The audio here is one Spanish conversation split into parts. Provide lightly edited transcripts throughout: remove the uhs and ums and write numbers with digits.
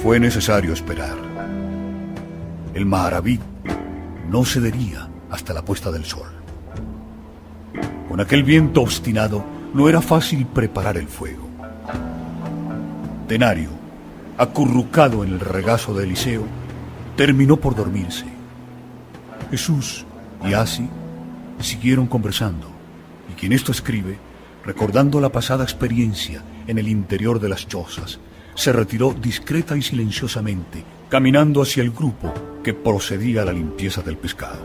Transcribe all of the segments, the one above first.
Fue necesario esperar. El Maharavid no cedería hasta la puesta del sol. Con aquel viento obstinado no era fácil preparar el fuego. Denario, acurrucado en el regazo de Eliseo, terminó por dormirse. Jesús y Asi siguieron conversando, y quien esto escribe, recordando la pasada experiencia en el interior de las chozas, se retiró discreta y silenciosamente, caminando hacia el grupo que procedía a la limpieza del pescado.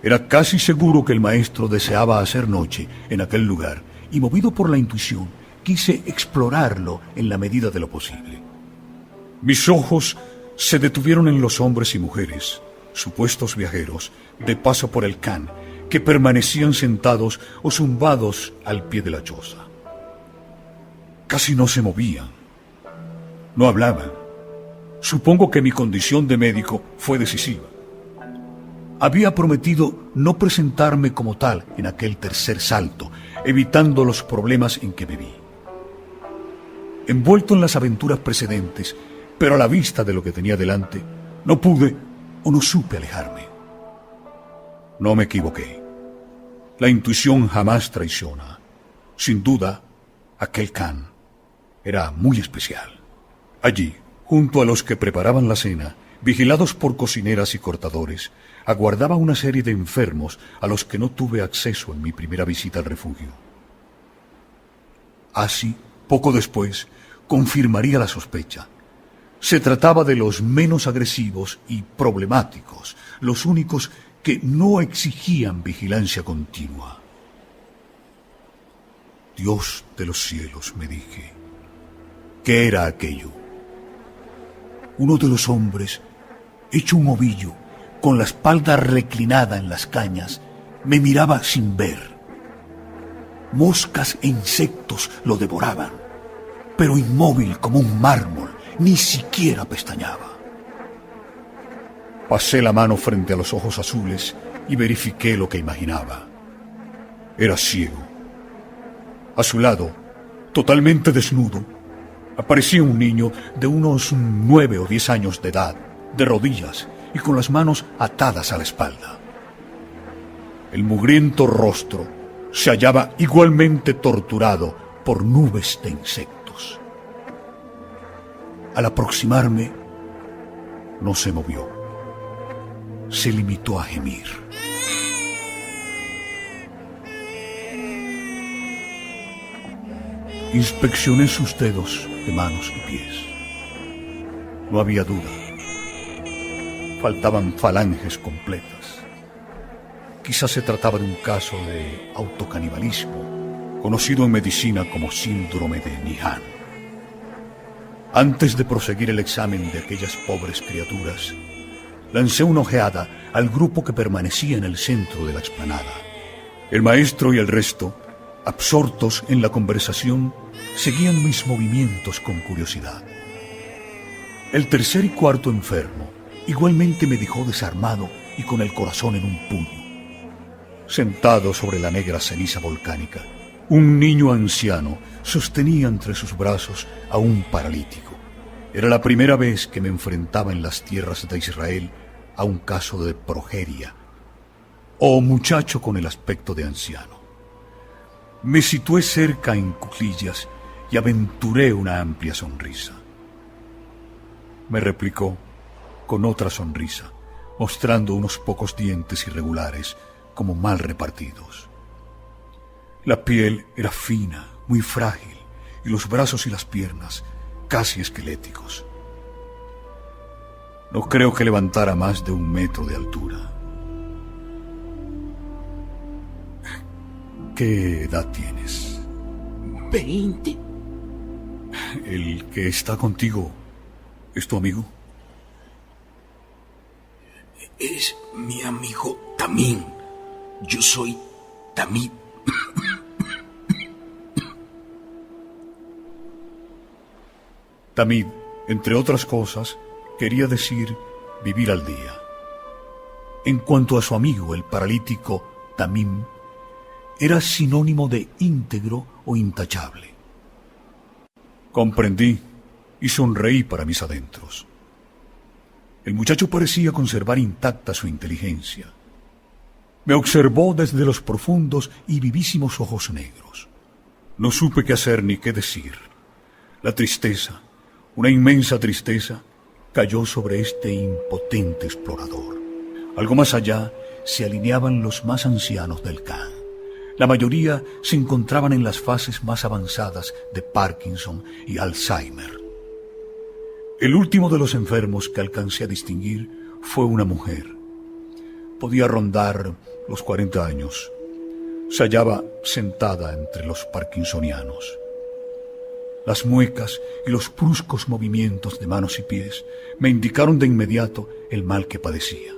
Era casi seguro que el maestro deseaba hacer noche en aquel lugar, y movido por la intuición, quise explorarlo en la medida de lo posible. Mis ojos se detuvieron en los hombres y mujeres, supuestos viajeros, de paso por el Khan, que permanecían sentados o zumbados al pie de la choza. Casi no se movían, no hablaban. Supongo que mi condición de médico fue decisiva. Había prometido no presentarme como tal en aquel tercer salto, evitando los problemas en que me vi. Envuelto en las aventuras precedentes, pero a la vista de lo que tenía delante, no pude o no supe alejarme. No me equivoqué. La intuición jamás traiciona. Sin duda, aquel Khan era muy especial. Allí, junto a los que preparaban la cena, vigilados por cocineras y cortadores, aguardaba una serie de enfermos a los que no tuve acceso en mi primera visita al refugio. Así, poco después, confirmaría la sospecha. Se trataba de los menos agresivos y problemáticos, los únicos que no exigían vigilancia continua. Dios de los cielos, me dije, ¿qué era aquello? Uno de los hombres, hecho un ovillo, con la espalda reclinada en las cañas, me miraba sin ver. Moscas e insectos lo devoraban, pero inmóvil como un mármol, ni siquiera pestañaba. Pasé la mano frente a los ojos azules y verifiqué lo que imaginaba. Era ciego. A su lado, totalmente desnudo, aparecía un niño de unos 9 o 10 años de edad, de rodillas y con las manos atadas a la espalda. El mugriento rostro se hallaba igualmente torturado por nubes de insectos. Al aproximarme, no se movió. Se limitó a gemir. Inspeccioné sus dedos de manos y pies. No había duda. Faltaban falanges completas. Quizás se trataba de un caso de autocanibalismo, conocido en medicina como síndrome de Nihan. Antes de proseguir el examen de aquellas pobres criaturas, lancé una ojeada al grupo que permanecía en el centro de la explanada. El maestro y el resto, absortos en la conversación, seguían mis movimientos con curiosidad. El tercer y cuarto enfermo igualmente me dejó desarmado y con el corazón en un puño. Sentado sobre la negra ceniza volcánica, un niño anciano sostenía entre sus brazos a un paralítico. Era la primera vez que me enfrentaba en las tierras de Israel a un caso de progeria, o muchacho con el aspecto de anciano. Me situé cerca en cuclillas y aventuré una amplia sonrisa. Me replicó con otra sonrisa, mostrando unos pocos dientes irregulares, como mal repartidos. La piel era fina, muy frágil, y los brazos y las piernas casi esqueléticos. No creo que levantara más de 1 metro de altura. ¿Qué edad tienes? 20. ¿El que está contigo es tu amigo? Es mi amigo Tamim. Yo soy Tamid. Tamid, entre otras cosas, quería decir vivir al día. En cuanto a su amigo, el paralítico Tamim, era sinónimo de íntegro o intachable. Comprendí, y sonreí para mis adentros. El muchacho parecía conservar intacta su inteligencia. Me observó desde los profundos y vivísimos ojos negros. No supe qué hacer ni qué decir. La tristeza, una inmensa tristeza, cayó sobre este impotente explorador. Algo más allá se alineaban los más ancianos del Khan. La mayoría se encontraban en las fases más avanzadas de Parkinson y Alzheimer. El último de los enfermos que alcancé a distinguir fue una mujer. Podía rondar los 40 años. Se hallaba sentada entre los parkinsonianos. Las muecas y los bruscos movimientos de manos y pies me indicaron de inmediato el mal que padecía.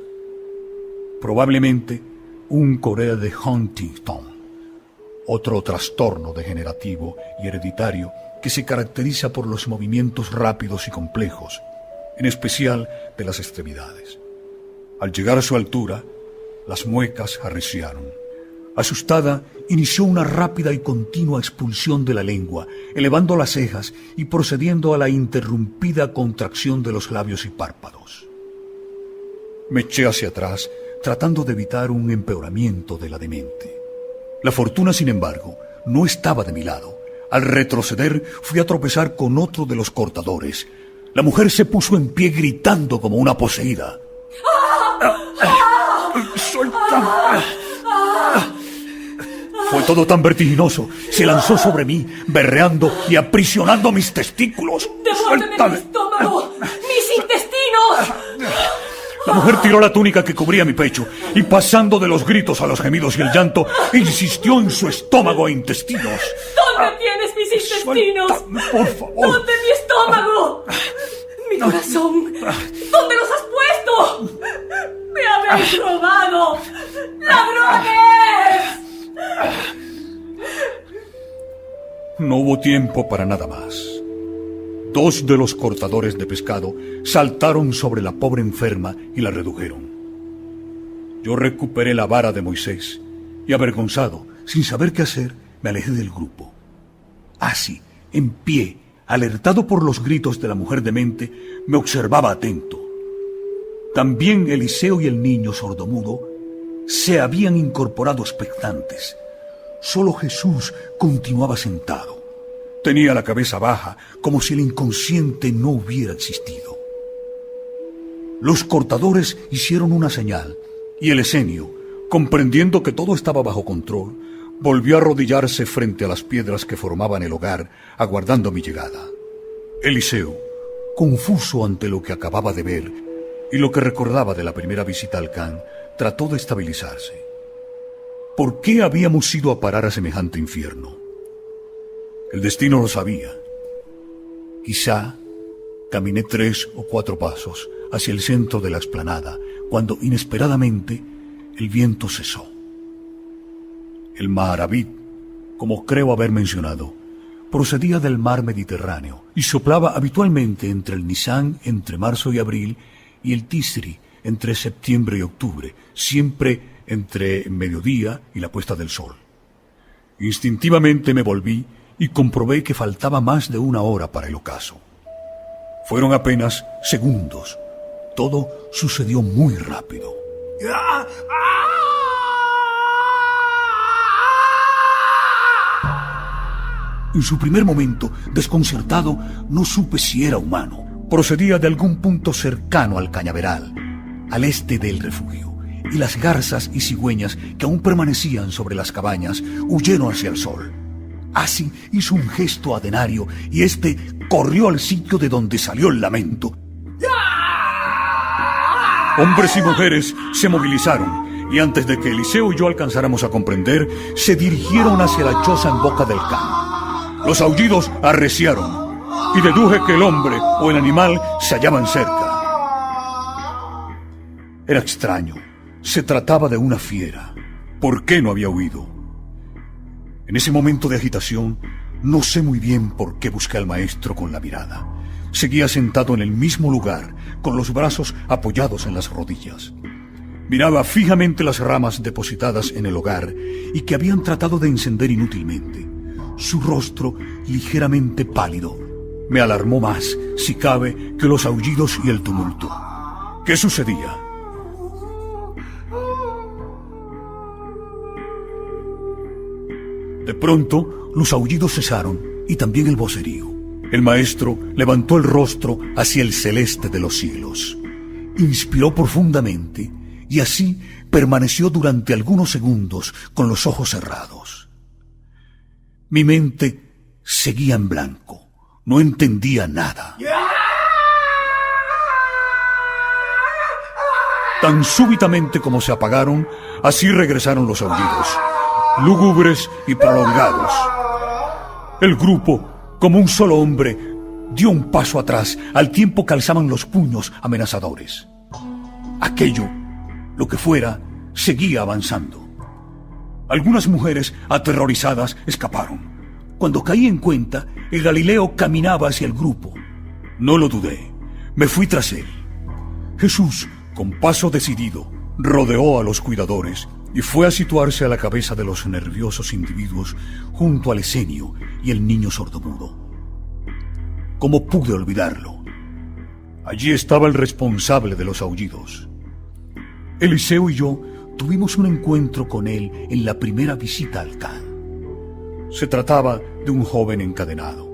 Probablemente un Corea de Huntington, otro trastorno degenerativo y hereditario que se caracteriza por los movimientos rápidos y complejos, en especial de las extremidades. Al llegar a su altura, las muecas arreciaron. Asustada, inició una rápida y continua expulsión de la lengua, elevando las cejas y procediendo a la interrumpida contracción de los labios y párpados. Me eché hacia atrás, tratando de evitar un empeoramiento de la demente. La fortuna, sin embargo, no estaba de mi lado. Al retroceder, fui a tropezar con otro de los cortadores. La mujer se puso en pie gritando como una poseída. ¡Suéltame! Fue todo tan vertiginoso. Se lanzó sobre mí, berreando y aprisionando mis testículos. ¡Devuélveme mi estómago! ¡Mis intestinos! La mujer tiró la túnica que cubría mi pecho y, pasando de los gritos a los gemidos y el llanto, insistió en su estómago e intestinos. ¿Dónde tienes mis intestinos? Suéltame, por favor. ¿Dónde mi estómago? Mi corazón. ¿Dónde los has puesto? ¡Me habéis robado! ¡Ladrones! No hubo tiempo para nada más. Dos de los cortadores de pescado saltaron sobre la pobre enferma y la redujeron. Yo recuperé la vara de Moisés y, avergonzado, sin saber qué hacer, me alejé del grupo. Así, en pie, alertado por los gritos de la mujer demente, me observaba atento. También Eliseo y el niño sordomudo se habían incorporado expectantes. Solo Jesús continuaba sentado. Tenía la cabeza baja, como si el inconsciente no hubiera existido. Los cortadores hicieron una señal, y el esenio, comprendiendo que todo estaba bajo control, volvió a arrodillarse frente a las piedras que formaban el hogar, aguardando mi llegada. Eliseo, confuso ante lo que acababa de ver y lo que recordaba de la primera visita al Khan, trató de estabilizarse. ¿Por qué habíamos ido a parar a semejante infierno? El destino lo sabía. Quizá caminé 3 o 4 pasos hacia el centro de la explanada, cuando inesperadamente el viento cesó. El Maharabit, como creo haber mencionado, procedía del mar Mediterráneo y soplaba habitualmente entre el Nisan, entre marzo y abril, y el Tisri, entre septiembre y octubre, siempre entre mediodía y la puesta del sol. Instintivamente me volví y comprobé que faltaba más de 1 hora para el ocaso. Fueron apenas segundos. Todo sucedió muy rápido. En su primer momento, desconcertado, no supe si era humano. Procedía de algún punto cercano al cañaveral, al este del refugio, y las garzas y cigüeñas que aún permanecían sobre las cabañas huyeron hacia el sol. Así hizo un gesto a Denario y éste corrió al sitio de donde salió el lamento. Hombres y mujeres se movilizaron y, antes de que Eliseo y yo alcanzáramos a comprender, se dirigieron hacia la choza en boca del Khan. Los aullidos arreciaron y deduje que el hombre o el animal se hallaban cerca. Era extraño. Se trataba de una fiera. ¿Por qué no había huido? En ese momento de agitación, no sé muy bien por qué busqué al maestro con la mirada. Seguía sentado en el mismo lugar, con los brazos apoyados en las rodillas. Miraba fijamente las ramas depositadas en el hogar y que habían tratado de encender inútilmente. Su rostro, ligeramente pálido, me alarmó más, si cabe, que los aullidos y el tumulto. ¿Qué sucedía? De pronto, los aullidos cesaron y también el vocerío. El maestro levantó el rostro hacia el celeste de los cielos. Inspiró profundamente y así permaneció durante algunos segundos con los ojos cerrados. Mi mente seguía en blanco. No entendía nada. Tan súbitamente como se apagaron, así regresaron los aullidos, lúgubres y prolongados. El grupo, como un solo hombre, dio un paso atrás al tiempo que alzaban los puños amenazadores. Aquello, lo que fuera, seguía avanzando. Algunas mujeres, aterrorizadas, escaparon. Cuando caí en cuenta, el Galileo caminaba hacia el grupo. No lo dudé. Me fui tras él. Jesús, con paso decidido, rodeó a los cuidadores y fue a situarse a la cabeza de los nerviosos individuos junto al Esenio y el niño sordomudo. ¿Cómo pude olvidarlo? Allí estaba el responsable de los aullidos. Eliseo y yo tuvimos un encuentro con él en la primera visita al Can. Se trataba de un joven encadenado,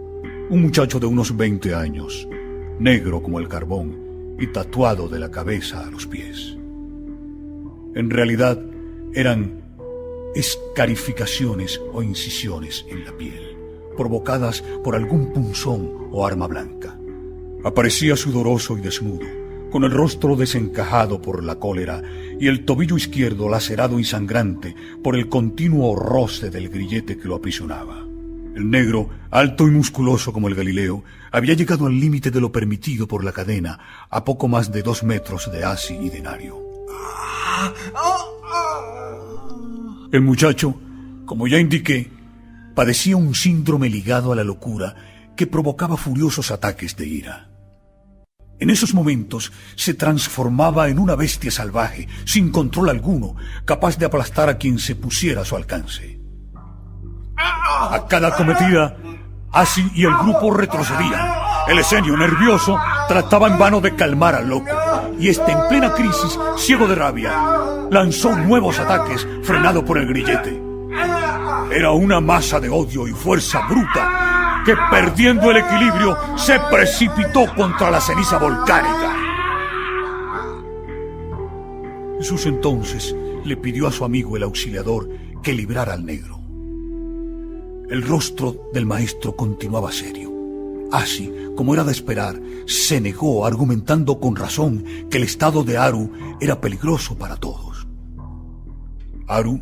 un muchacho de unos 20 años, negro como el carbón y tatuado de la cabeza a los pies. En realidad eran escarificaciones o incisiones en la piel, provocadas por algún punzón o arma blanca. Aparecía sudoroso y desnudo, con el rostro desencajado por la cólera y el tobillo izquierdo lacerado y sangrante por el continuo roce del grillete que lo aprisionaba. El negro, alto y musculoso como el Galileo, había llegado al límite de lo permitido por la cadena, a poco más de 2 metros de asi y denario. El muchacho, como ya indiqué, padecía un síndrome ligado a la locura que provocaba furiosos ataques de ira. En esos momentos se transformaba en una bestia salvaje, sin control alguno, capaz de aplastar a quien se pusiera a su alcance. A cada acometida, Asi y el grupo retrocedían. El Esenio, nervioso, trataba en vano de calmar al loco, y en plena crisis, ciego de rabia, lanzó nuevos ataques, frenado por el grillete. Era una masa de odio y fuerza bruta que, perdiendo el equilibrio, se precipitó contra la ceniza volcánica. Jesús entonces le pidió a su amigo el auxiliador que librara al negro. El rostro del maestro continuaba serio. Así, como era de esperar, se negó, argumentando con razón que el estado de Aru era peligroso para todos. Aru,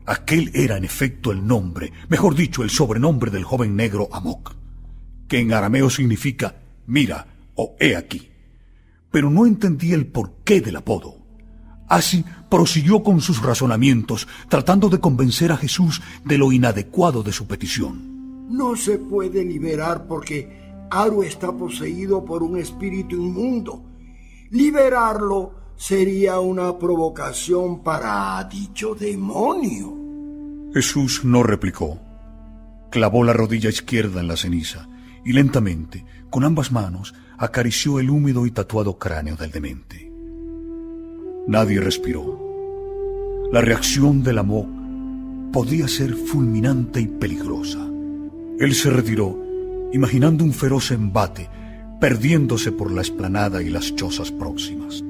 aquel era en efecto el nombre, mejor dicho, el sobrenombre del joven negro Amok, que en arameo significa mira o he aquí. Pero no entendía el porqué del apodo. Así prosiguió con sus razonamientos, tratando de convencer a Jesús de lo inadecuado de su petición. No se puede liberar porque Aru está poseído por un espíritu inmundo. Liberarlo sería una provocación para dicho demonio. Jesús no replicó. Clavó la rodilla izquierda en la ceniza y lentamente, con ambas manos, acarició el húmedo y tatuado cráneo del demente. Nadie respiró. La reacción del Amok podía ser fulminante y peligrosa. Él se retiró, imaginando un feroz embate, perdiéndose por la explanada y las chozas próximas.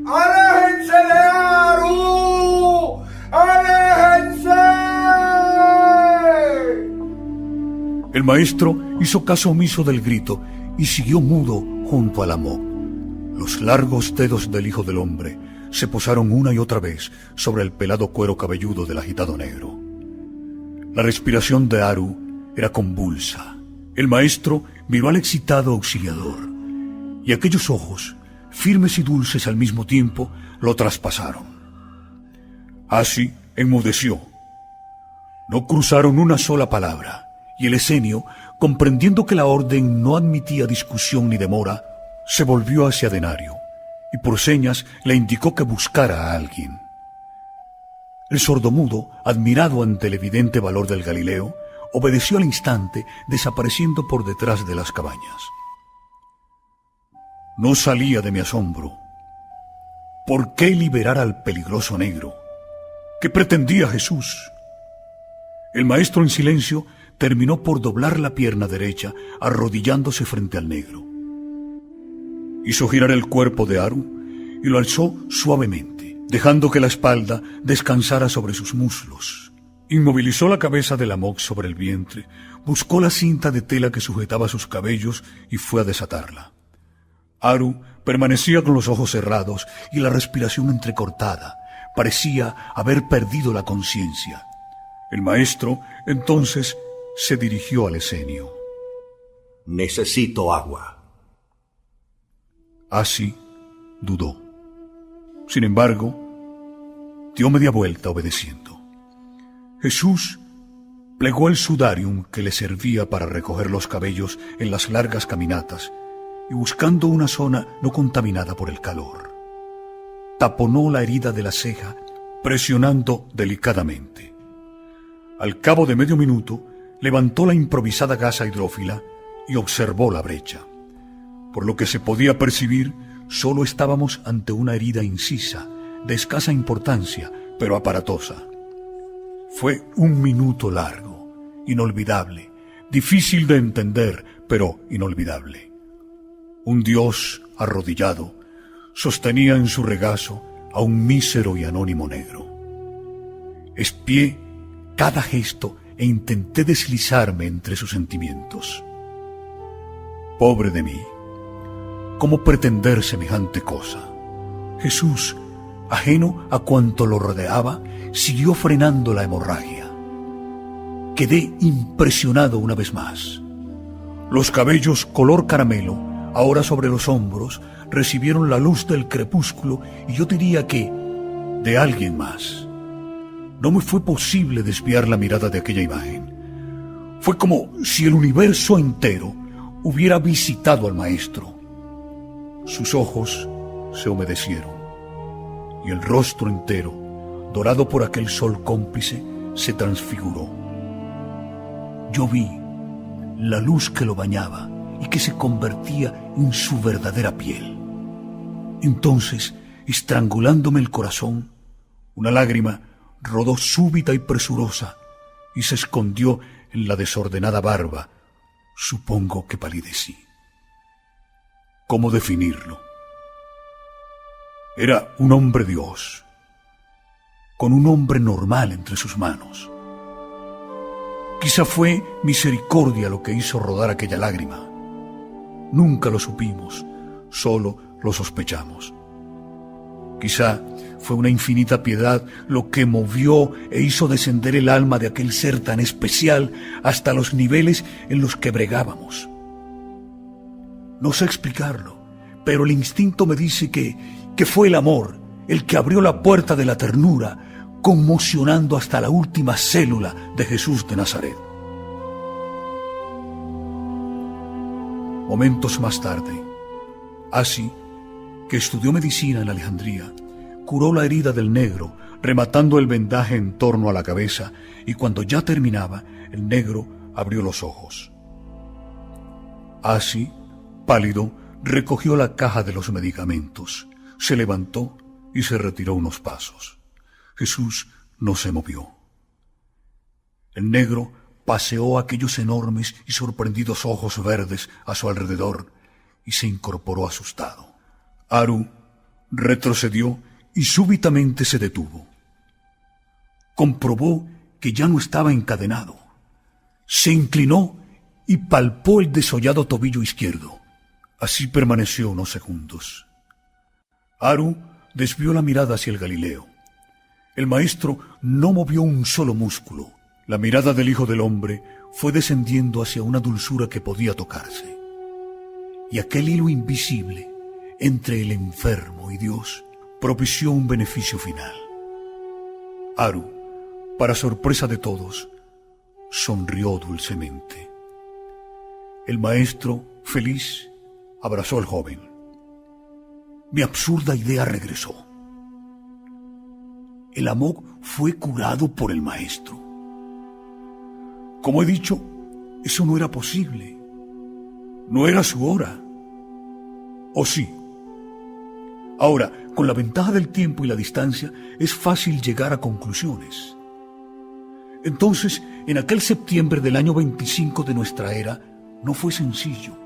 ¡Aléjense de Aru! ¡Aléjense! El maestro hizo caso omiso del grito y siguió mudo junto al Amok. Los largos dedos del Hijo del Hombre se posaron una y otra vez sobre el pelado cuero cabelludo del agitado negro. La respiración de Aru era convulsa. El maestro miró al excitado auxiliador, y aquellos ojos, firmes y dulces al mismo tiempo, lo traspasaron. Así enmudeció. No cruzaron una sola palabra, y el Esenio, comprendiendo que la orden no admitía discusión ni demora, se volvió hacia Denario, y por señas le indicó que buscara a alguien. El sordomudo, admirado ante el evidente valor del Galileo, obedeció al instante, desapareciendo por detrás de las cabañas. No salía de mi asombro. ¿Por qué liberar al peligroso negro? ¿Qué pretendía Jesús? El maestro en silencio terminó por doblar la pierna derecha, arrodillándose frente al negro. Hizo girar el cuerpo de Aru y lo alzó suavemente, dejando que la espalda descansara sobre sus muslos. Inmovilizó la cabeza del Amok sobre el vientre, buscó la cinta de tela que sujetaba sus cabellos y fue a desatarla. Aru permanecía con los ojos cerrados y la respiración entrecortada. Parecía haber perdido la conciencia. El maestro, entonces, se dirigió al escenio. Necesito agua. Así dudó. Sin embargo, dio media vuelta obedeciendo. Jesús plegó el sudarium que le servía para recoger los cabellos en las largas caminatas y buscando una zona no contaminada por el calor. Taponó la herida de la ceja, presionando delicadamente. Al cabo de medio minuto, levantó la improvisada gasa hidrófila y observó la brecha. Por lo que se podía percibir, solo estábamos ante una herida incisa, de escasa importancia, pero aparatosa. Fue un minuto largo, inolvidable, difícil de entender, pero inolvidable. Un dios arrodillado sostenía en su regazo a un mísero y anónimo negro. Espié cada gesto e intenté deslizarme entre sus sentimientos. Pobre de mí, ¿cómo pretender semejante cosa? Jesús, ajeno a cuanto lo rodeaba, siguió frenando la hemorragia. Quedé impresionado una vez más. Los cabellos color caramelo, ahora sobre los hombros, recibieron la luz del crepúsculo y yo diría que de alguien más. No me fue posible desviar la mirada de aquella imagen. Fue como si el universo entero hubiera visitado al maestro. Sus ojos se humedecieron y el rostro entero, dorado por aquel sol cómplice, se transfiguró. Yo vi la luz que lo bañaba y que se convertía en su verdadera piel. Entonces, estrangulándome el corazón, una lágrima rodó súbita y presurosa y se escondió en la desordenada barba. Supongo que palidecí. ¿Cómo definirlo? Era un hombre Dios, con un hombre normal entre sus manos. Quizá fue misericordia lo que hizo rodar aquella lágrima. Nunca lo supimos, solo lo sospechamos. Quizá fue una infinita piedad lo que movió e hizo descender el alma de aquel ser tan especial hasta los niveles en los que bregábamos. No sé explicarlo, pero el instinto me dice que fue el amor el que abrió la puerta de la ternura, conmocionando hasta la última célula de Jesús de Nazaret. Momentos más tarde, Asi, que estudió medicina en Alejandría, curó la herida del negro, rematando el vendaje en torno a la cabeza, y cuando ya terminaba, el negro abrió los ojos. Asi, pálido, recogió la caja de los medicamentos, se levantó y se retiró unos pasos. Jesús no se movió. El negro paseó aquellos enormes y sorprendidos ojos verdes a su alrededor y se incorporó asustado. Aru retrocedió y súbitamente se detuvo. Comprobó que ya no estaba encadenado. Se inclinó y palpó el desollado tobillo izquierdo. Así permaneció unos segundos. Aru desvió la mirada hacia el Galileo. El maestro no movió un solo músculo. La mirada del Hijo del Hombre fue descendiendo hacia una dulzura que podía tocarse. Y aquel hilo invisible entre el enfermo y Dios propició un beneficio final. Aru, para sorpresa de todos, sonrió dulcemente. El maestro, feliz, abrazó al joven. Mi absurda idea regresó. El Amok fue curado por el maestro. Como he dicho, eso no era posible. No era su hora. ¿O sí? Ahora, con la ventaja del tiempo y la distancia, es fácil llegar a conclusiones. Entonces, en aquel septiembre del año 25 de nuestra era, no fue sencillo.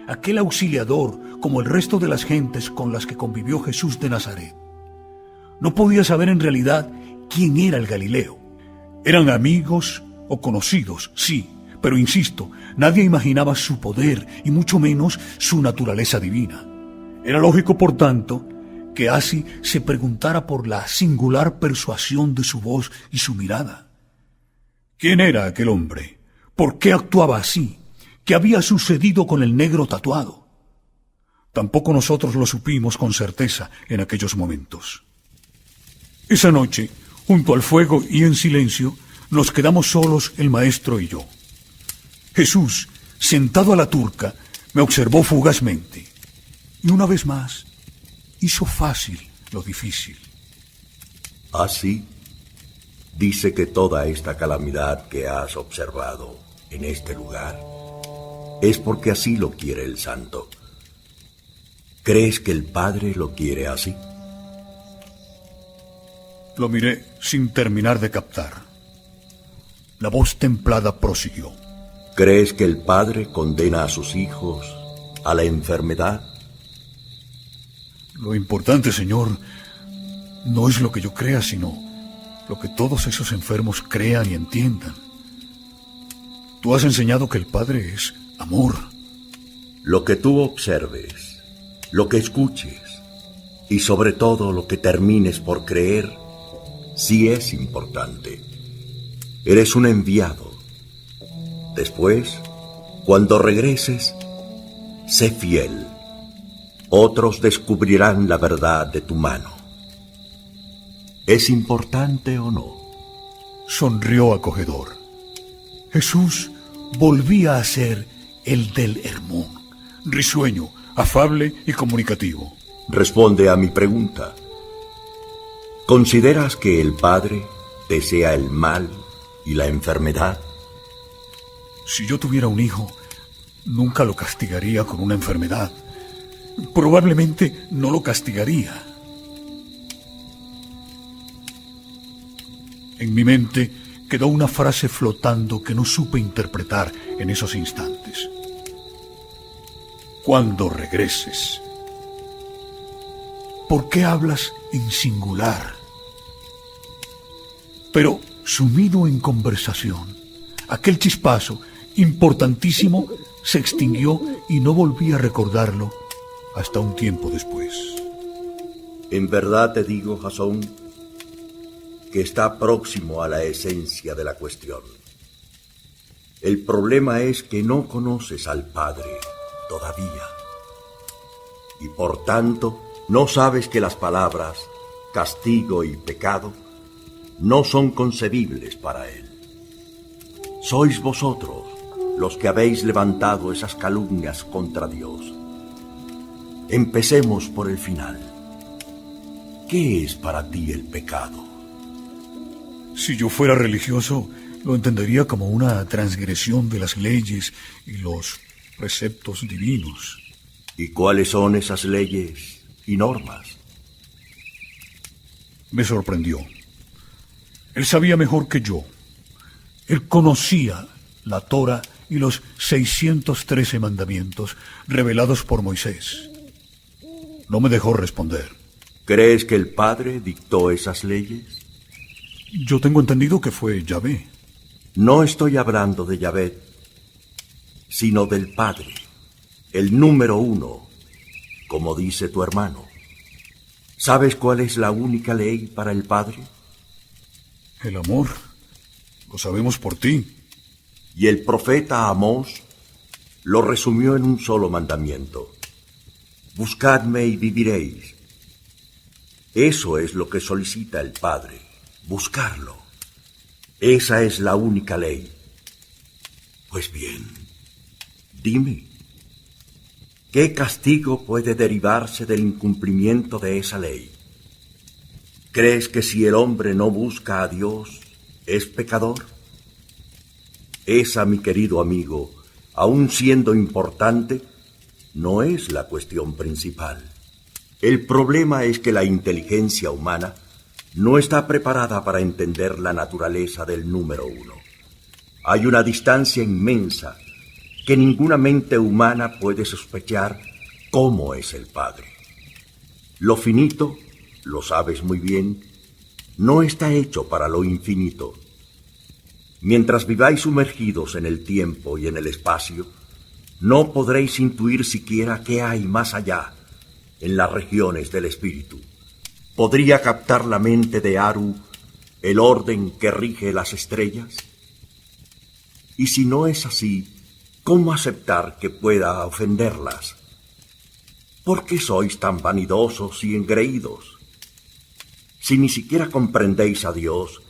Aquel auxiliador, como el resto de las gentes con las que convivió Jesús de Nazaret, no podía saber en realidad quién era el Galileo. Eran amigos o conocidos, sí, pero insisto, nadie imaginaba su poder y mucho menos su naturaleza divina. Era lógico, por tanto, que así se preguntara por la singular persuasión de su voz y su mirada. ¿Quién era aquel hombre? ¿Por qué actuaba así? ¿Qué había sucedido con el negro tatuado? Tampoco nosotros lo supimos con certeza en aquellos momentos. Esa noche, junto al fuego y en silencio, nos quedamos solos el maestro y yo. Jesús, sentado a la turca, me observó fugazmente. Y una vez más, hizo fácil lo difícil. Así, dice que toda esta calamidad que has observado en este lugar es porque así lo quiere el santo. ¿Crees que el Padre lo quiere así? Lo miré sin terminar de captar. La voz templada prosiguió. ¿Crees que el Padre condena a sus hijos a la enfermedad? Lo importante, Señor, no es lo que yo crea, sino lo que todos esos enfermos crean y entiendan. Tú has enseñado que el Padre es amor. Lo que tú observes, lo que escuches y sobre todo lo que termines por creer, sí es importante. Eres un enviado. Después, cuando regreses, sé fiel. Otros descubrirán la verdad de tu mano. ¿Es importante o no? Sonrió acogedor. Jesús volvía a ser el del Hermón, risueño, afable y comunicativo. Responde a mi pregunta. ¿Consideras que el Padre desea el mal y la enfermedad? Si yo tuviera un hijo, nunca lo castigaría con una enfermedad. Probablemente no lo castigaría. En mi mente quedó una frase flotando que no supe interpretar en esos instantes. Cuando regreses. ¿Por qué hablas en singular? Pero, sumido en conversación, aquel chispazo, importantísimo, se extinguió y no volví a recordarlo hasta un tiempo después. En verdad te digo, Jasón, que está próximo a la esencia de la cuestión. El problema es que no conoces al Padre todavía. Y por tanto, no sabes que las palabras castigo y pecado no son concebibles para Él. Sois vosotros los que habéis levantado esas calumnias contra Dios. Empecemos por el final. ¿Qué es para ti el pecado? Si yo fuera religioso, lo entendería como una transgresión de las leyes y los preceptos divinos. ¿Y cuáles son esas leyes y normas? Me sorprendió. Él sabía mejor que yo. Él conocía la Torá y los 613 mandamientos revelados por Moisés. No me dejó responder. ¿Crees que el Padre dictó esas leyes? Yo tengo entendido que fue Yahvé. No estoy hablando de Yahvé, sino del Padre, el número uno, como dice tu hermano. ¿Sabes cuál es la única ley para el Padre? El amor. Lo sabemos por ti. Y el profeta Amós lo resumió en un solo mandamiento. Buscadme y viviréis. Eso es lo que solicita el Padre, buscarlo. Esa es la única ley. Pues bien, dime, ¿qué castigo puede derivarse del incumplimiento de esa ley? ¿Crees que si el hombre no busca a Dios, es pecador? Esa, mi querido amigo, aun siendo importante, no es la cuestión principal. El problema es que la inteligencia humana no está preparada para entender la naturaleza del número 1. Hay una distancia inmensa que ninguna mente humana puede sospechar cómo es el Padre. Lo finito, lo sabes muy bien, no está hecho para lo infinito. Mientras viváis sumergidos en el tiempo y en el espacio, no podréis intuir siquiera qué hay más allá, en las regiones del espíritu. ¿Podría captar la mente de Aru el orden que rige las estrellas? Y si no es así, ¿cómo aceptar que pueda ofenderlas? ¿Por qué sois tan vanidosos y engreídos? Si ni siquiera comprendéis a Dios,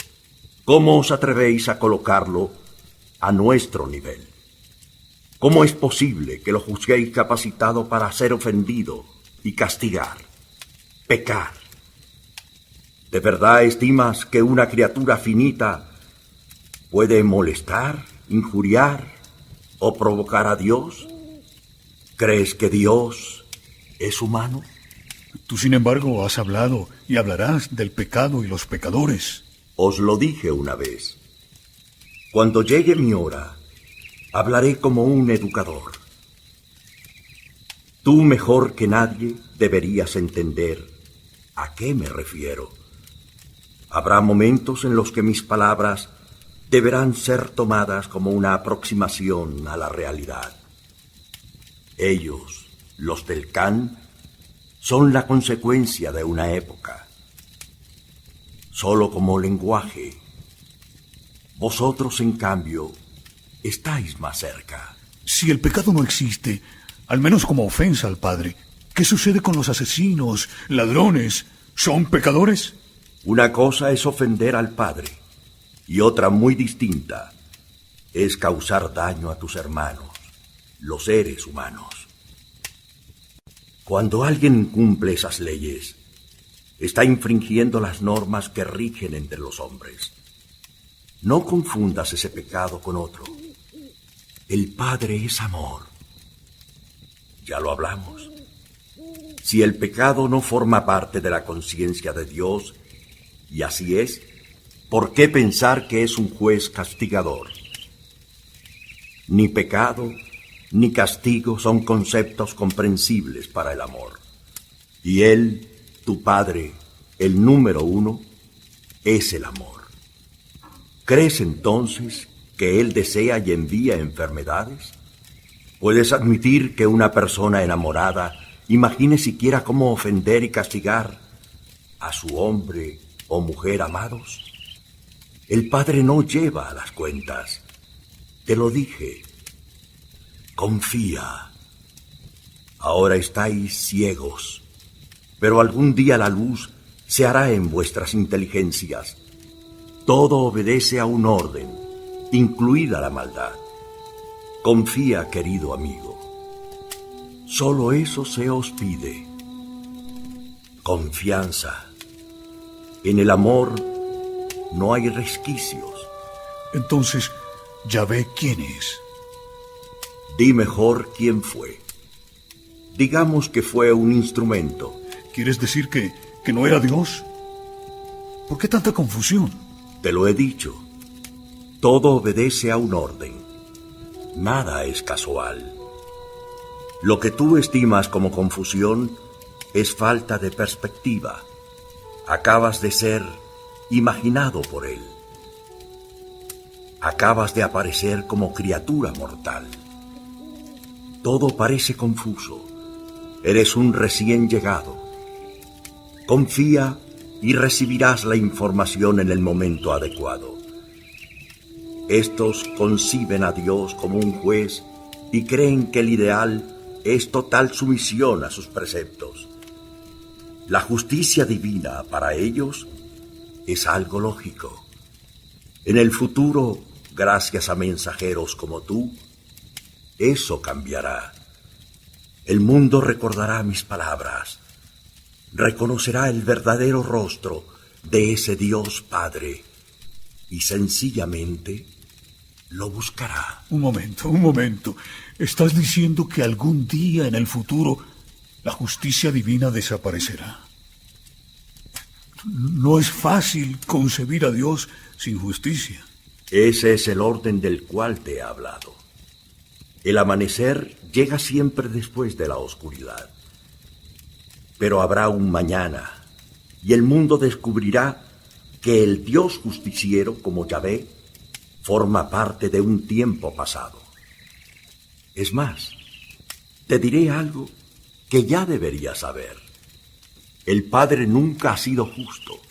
¿cómo os atrevéis a colocarlo a nuestro nivel? ¿Cómo es posible que lo juzguéis capacitado para ser ofendido y castigar, pecar? ¿De verdad estimas que una criatura finita puede molestar, injuriar o provocar a Dios? ¿Crees que Dios es humano? Tú, sin embargo, has hablado y hablarás del pecado y los pecadores. Os lo dije una vez. Cuando llegue mi hora, hablaré como un educador. Tú mejor que nadie deberías entender a qué me refiero. Habrá momentos en los que mis palabras deberán ser tomadas como una aproximación a la realidad. Ellos, los del Kan, son la consecuencia de una época. Solo como lenguaje. Vosotros, en cambio, estáis más cerca. Si el pecado no existe, al menos como ofensa al Padre, ¿qué sucede con los asesinos, ladrones? ¿Son pecadores? Una cosa es ofender al Padre, y otra muy distinta es causar daño a tus hermanos, los seres humanos. Cuando alguien incumple esas leyes, está infringiendo las normas que rigen entre los hombres. No confundas ese pecado con otro. El Padre es amor. Ya lo hablamos. Si el pecado no forma parte de la conciencia de Dios, y así es, ¿por qué pensar que es un juez castigador? Ni pecado ni castigo son conceptos comprensibles para el amor. Y Él, tu Padre, el número 1, es el amor. ¿Crees entonces que Él desea y envía enfermedades? ¿Puedes admitir que una persona enamorada imagine siquiera cómo ofender y castigar a su hombre o mujer amados? El Padre no lleva las cuentas. Te lo dije. Confía. Ahora estáis ciegos, pero algún día la luz se hará en vuestras inteligencias. Todo obedece a un orden, incluida la maldad. Confía, querido amigo. Solo eso se os pide. Confianza. En el amor no hay resquicios. Entonces, Yahvé, ¿quién es? Di mejor quién fue. Digamos que fue un instrumento. ¿Quieres decir que no era Dios? ¿Por qué tanta confusión? Te lo he dicho. Todo obedece a un orden. Nada es casual. Lo que tú estimas como confusión es falta de perspectiva. Acabas de ser imaginado por Él. Acabas de aparecer como criatura mortal. Todo parece confuso. Eres un recién llegado. Confía y recibirás la información en el momento adecuado. Estos conciben a Dios como un juez y creen que el ideal es total sumisión a sus preceptos. La justicia divina para ellos es algo lógico. En el futuro, gracias a mensajeros como tú, eso cambiará. El mundo recordará mis palabras, reconocerá el verdadero rostro de ese Dios Padre y sencillamente lo buscará. Un momento. ¿Estás diciendo que algún día en el futuro la justicia divina desaparecerá? No es fácil concebir a Dios sin justicia. Ese es el orden del cual te he hablado. El amanecer llega siempre después de la oscuridad. Pero habrá un mañana, y el mundo descubrirá que el Dios justiciero, como Yahvé, forma parte de un tiempo pasado. Es más, te diré algo que ya deberías saber. El Padre nunca ha sido justo.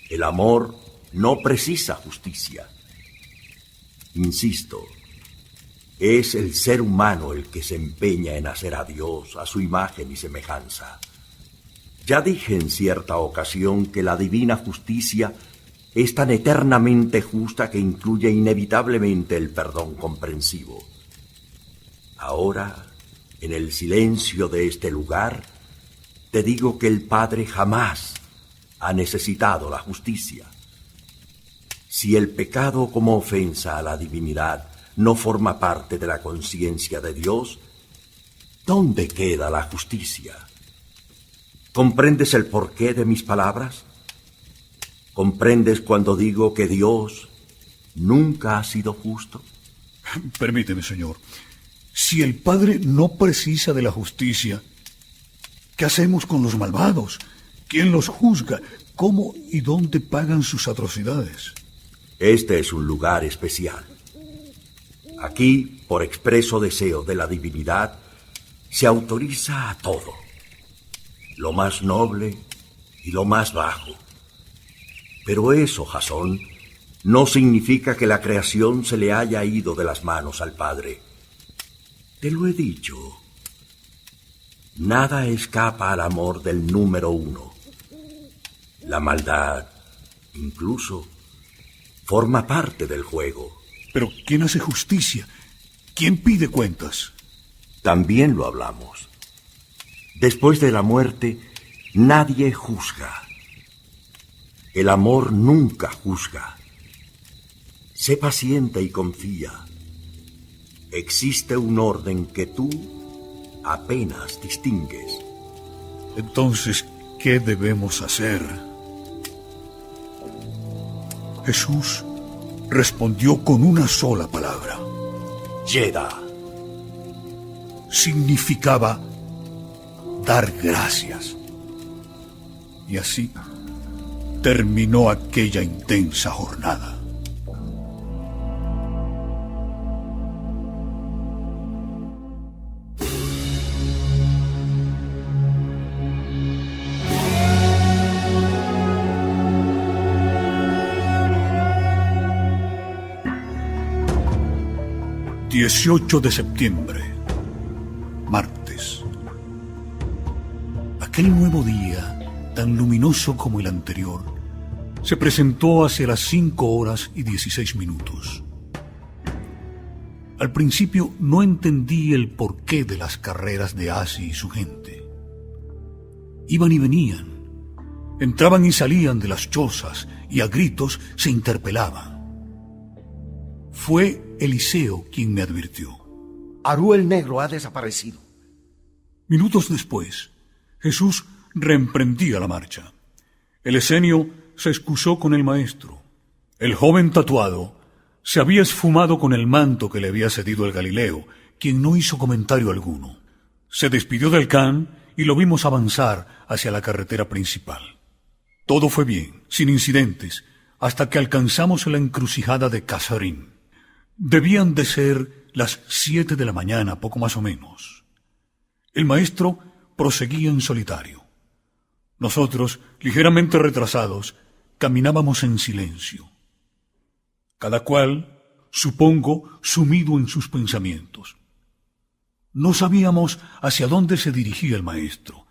El amor no precisa justicia. Insisto, es el ser humano el que se empeña en hacer a Dios a su imagen y semejanza. Ya dije en cierta ocasión que la divina justicia es tan eternamente justa que incluye inevitablemente el perdón comprensivo. Ahora, en el silencio de este lugar, te digo que el Padre jamás ha necesitado la justicia. Si el pecado como ofensa a la divinidad no forma parte de la conciencia de Dios, ¿dónde queda la justicia? ¿Comprendes el porqué de mis palabras? ¿Comprendes cuando digo que Dios nunca ha sido justo? Permíteme, Señor. Si el Padre no precisa de la justicia, ¿qué hacemos con los malvados? ¿Quién los juzga? ¿Cómo y dónde pagan sus atrocidades? Este es un lugar especial. Aquí, por expreso deseo de la divinidad, se autoriza a todo, lo más noble y lo más bajo. Pero eso, Jasón, no significa que la creación se le haya ido de las manos al Padre. Te lo he dicho. Nada escapa al amor del número uno. La maldad, incluso, forma parte del juego. Pero ¿quién hace justicia? ¿Quién pide cuentas? También lo hablamos. Después de la muerte, nadie juzga. El amor nunca juzga. Sé paciente y confía. Existe un orden que tú apenas distingues. Entonces, ¿qué debemos hacer? Jesús respondió con una sola palabra. Yeda. Significaba dar gracias. Y así terminó aquella intensa jornada. ...18 de septiembre... martes. Aquel nuevo día, tan luminoso como el anterior, se presentó hacia las 5:16. Al principio no entendí el porqué de las carreras de Asi y su gente. Iban y venían, entraban y salían de las chozas y a gritos se interpelaban. Fue Eliseo quien me advirtió. Harú el Negro ha desaparecido. Minutos después, Jesús reemprendía la marcha. El esenio se excusó con el maestro. El joven tatuado se había esfumado con el manto que le había cedido el Galileo, quien no hizo comentario alguno. Se despidió del can y lo vimos avanzar hacia la carretera principal. Todo fue bien, sin incidentes, hasta que alcanzamos la encrucijada de Casarín. Debían de ser las 7 de la mañana, poco más o menos. El maestro proseguía en solitario. Nosotros, ligeramente retrasados, caminábamos en silencio. Cada cual, supongo, sumido en sus pensamientos. No sabíamos hacia dónde se dirigía el maestro.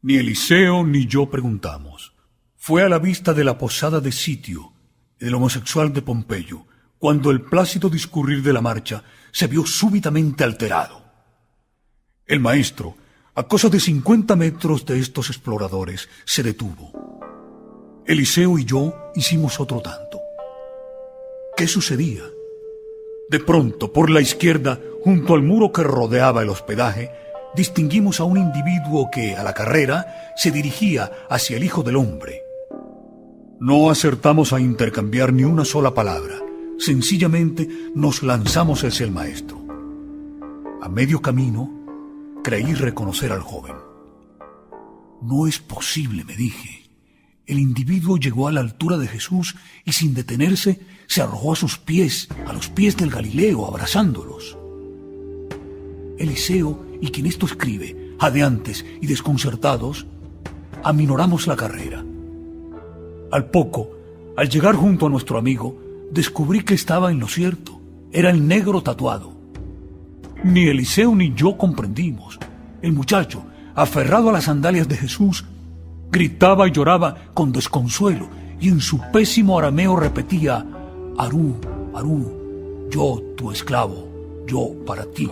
Ni Eliseo ni yo preguntamos. Fue a la vista de la posada de Sitio, el homosexual de Pompeyo, cuando el plácido discurrir de la marcha se vio súbitamente alterado. El maestro, a cosa de 50 metros de estos exploradores, se detuvo. Eliseo y yo hicimos otro tanto. ¿Qué sucedía? De pronto, por la izquierda, junto al muro que rodeaba el hospedaje, distinguimos a un individuo que, a la carrera, se dirigía hacia el Hijo del Hombre. No acertamos a intercambiar ni una sola palabra. Sencillamente nos lanzamos hacia el maestro. A medio camino, creí reconocer al joven. No es posible, me dije. El individuo llegó a la altura de Jesús y sin detenerse se arrojó a sus pies, a los pies del Galileo, abrazándolos. Eliseo y quien esto escribe, jadeantes y desconcertados, aminoramos la carrera. Al poco, al llegar junto a nuestro amigo, descubrí que estaba en lo cierto. Era el negro tatuado. Ni Eliseo ni yo comprendimos. El muchacho, aferrado a las sandalias de Jesús, gritaba y lloraba con desconsuelo y en su pésimo arameo repetía: Arú, Arú, yo tu esclavo, yo para ti.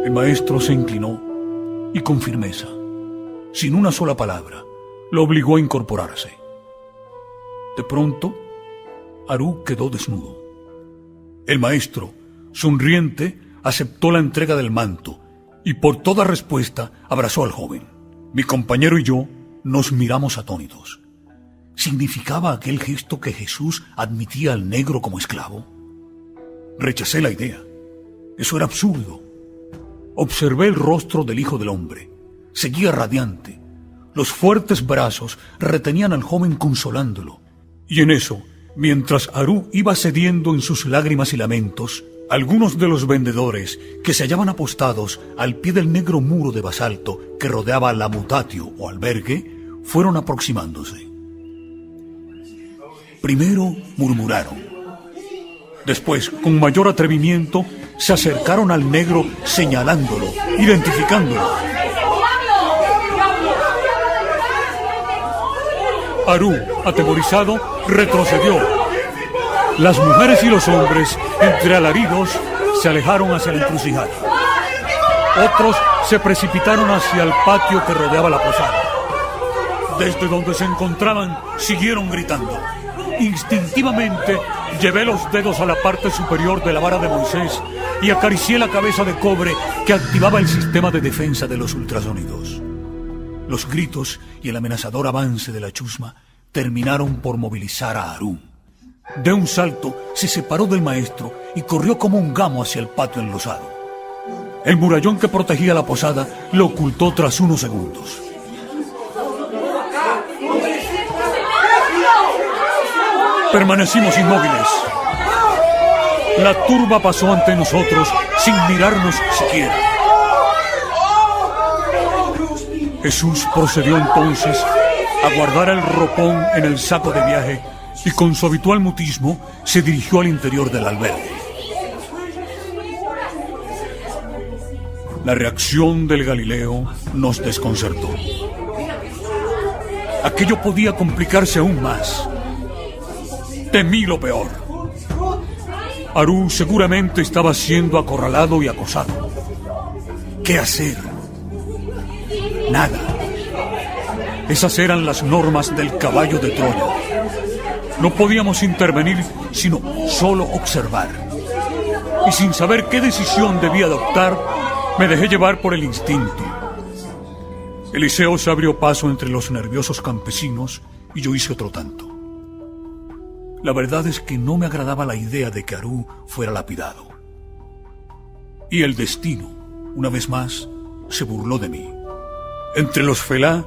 El maestro se inclinó y con firmeza, sin una sola palabra, lo obligó a incorporarse. De pronto, Arú quedó desnudo. El maestro, sonriente, aceptó la entrega del manto y por toda respuesta abrazó al joven. Mi compañero y yo nos miramos atónitos. ¿Significaba aquel gesto que Jesús admitía al negro como esclavo? Rechacé la idea. Eso era absurdo. Observé el rostro del Hijo del Hombre. Seguía radiante. Los fuertes brazos retenían al joven consolándolo. Y en eso, mientras Arú iba cediendo en sus lágrimas y lamentos, algunos de los vendedores que se hallaban apostados al pie del negro muro de basalto que rodeaba la mutatio o albergue fueron aproximándose. Primero murmuraron. Después, con mayor atrevimiento, se acercaron al negro señalándolo, identificándolo. Arú, atemorizado, retrocedió. Las mujeres y los hombres, entre alaridos, se alejaron hacia la encrucijada. Otros se precipitaron hacia el patio que rodeaba la posada. Desde donde se encontraban, siguieron gritando. Instintivamente, llevé los dedos a la parte superior de la vara de Moisés y acaricié la cabeza de cobre que activaba el sistema de defensa de los ultrasonidos. Los gritos y el amenazador avance de la chusma terminaron por movilizar a Arú. De un salto, se separó del maestro y corrió como un gamo hacia el patio enlosado. El murallón que protegía la posada lo ocultó tras unos segundos. Permanecimos inmóviles. La turba pasó ante nosotros sin mirarnos siquiera. Jesús procedió entonces a guardar el ropón en el saco de viaje y con su habitual mutismo se dirigió al interior del albergue. La reacción del Galileo nos desconcertó. Aquello podía complicarse aún más. Temí lo peor. Arú seguramente estaba siendo acorralado y acosado. ¿Qué hacer? Nada. Esas eran las normas del caballo de Troya. No podíamos intervenir, sino solo observar. Y sin saber qué decisión debía adoptar, me dejé llevar por el instinto. Eliseo se abrió paso entre los nerviosos campesinos y yo hice otro tanto. La verdad es que no me agradaba la idea de que Arú fuera lapidado. Y el destino, una vez más, se burló de mí. Entre los felá,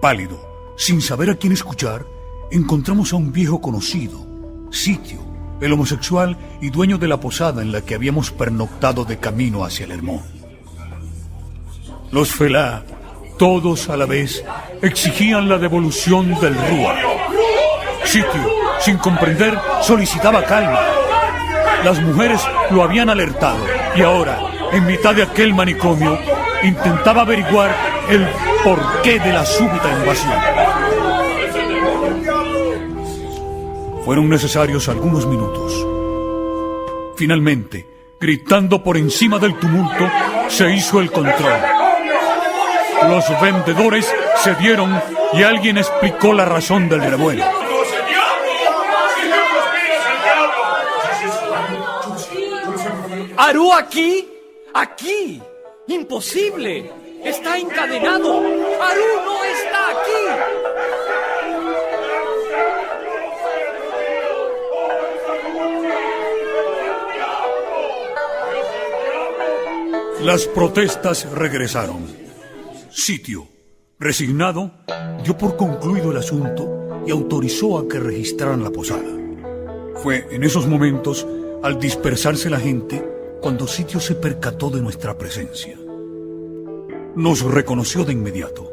pálido, sin saber a quién escuchar, encontramos a un viejo conocido, Sitio, el homosexual y dueño de la posada en la que habíamos pernoctado de camino hacia el Hermón. Los felá, todos a la vez, exigían la devolución del Rúa. Sitio, sin comprender, solicitaba calma. Las mujeres lo habían alertado y ahora, en mitad de aquel manicomio, intentaba averiguar el porqué de la súbita invasión. Fueron necesarios algunos minutos. Finalmente, gritando por encima del tumulto, se hizo el control. Los vendedores cedieron y alguien explicó la razón del revuelo. ¿Aru aquí? ¡Aquí! ¡Imposible! ¡Está encadenado! ¡Aru no está aquí! Las protestas regresaron. Sitio, resignado, dio por concluido el asunto y autorizó a que registraran la posada. Fue en esos momentos, al dispersarse la gente, cuando Sitio se percató de nuestra presencia. Nos reconoció de inmediato